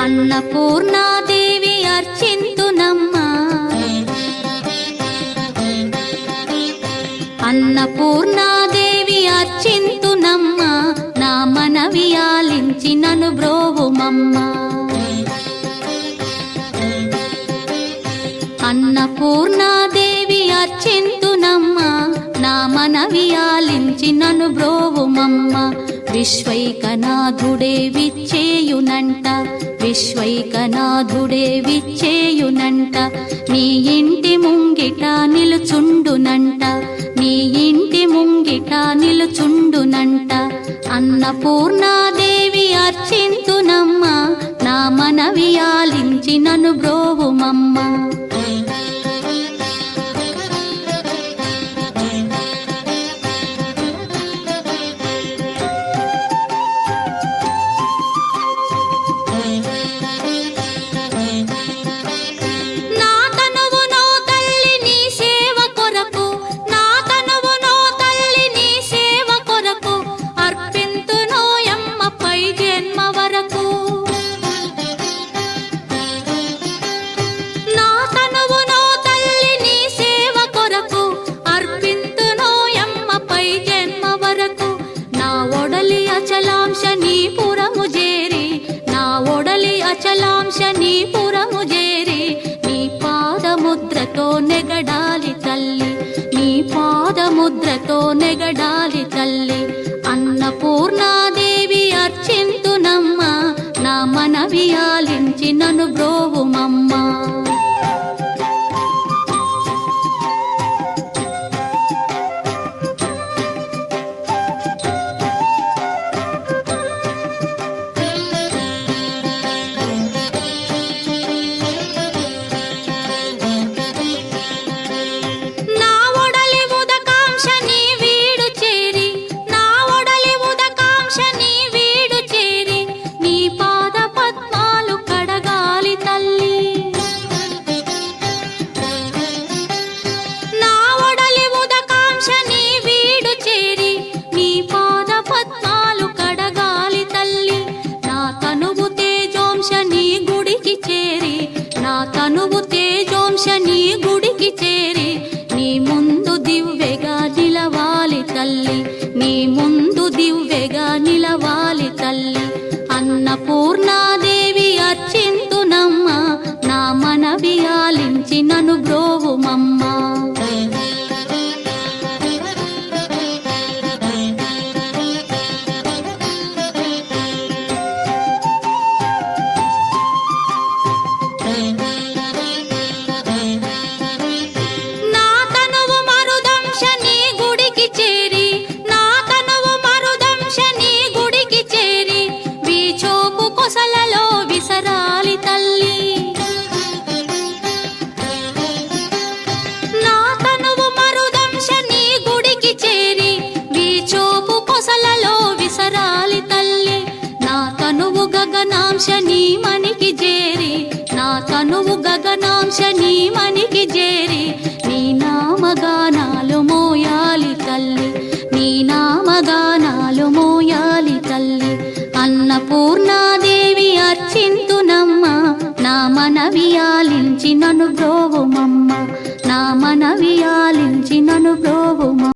అన్నపూర్ణాదేవి అర్చింతునమ్మా, అన్నపూర్ణాదేవి అర్చింతునమ్మా, నా మనవి ఆలించి నన్ను బ్రోవుమమ్మా. అన్నపూర్ణాదేవి అర్చింతునమ్మా, నా మనవి ఆలించి నన్ను బ్రోవుమమ్మా. విశ్వైకనాథుడే విచ్చేయునంట, విశ్వైకనాథుడే విచ్చేయునంట, నీ ఇంటి ముంగిట నిలుచుండునంట, నీ ఇంటి ముంగిట నిలుచుండునంట. అన్నపూర్ణాదేవి అర్చింతునమ్మా, నా మనవి ఆలించి నన్ను బ్రోవుమమ్మా. అచలాంశనీపురము చేరి నీ పాదముద్రతో నెగడాలి తల్లి, నీ పాదముద్రతో నెగడాలి తల్లి. అన్నపూర్ణాదేవి అర్చింతునమ్మా, నా మనవి ఆలించి నన్ను బ్రోవుమమ్మా. తనువు తేజోంశని గుడికి చేరి నీ ముందు దివ్వెగా నిలవాలి తల్లి, నీ ముందు దివ్వెగా నిలవాలి తల్లి. అన్నపూర్ణాదేవి అర్చింతునమ్మా, నా మనవి ఆలించి నన్ను బ్రోవుమమ్మా. గగనాంశని మనికి చేరి, నా తనువు గగనాంశని మనికి చేరి నీ నామగానాలు మోయాలి తల్లి, నీ నామగానాలు మోయాలి తల్లి. అన్నపూర్ణాదేవి అర్చింతునమ్మా, నా మనవి ఆలించి నన్ను బ్రోవుమమ్మా, నా మనవి ఆలించి నన్ను బ్రోవు.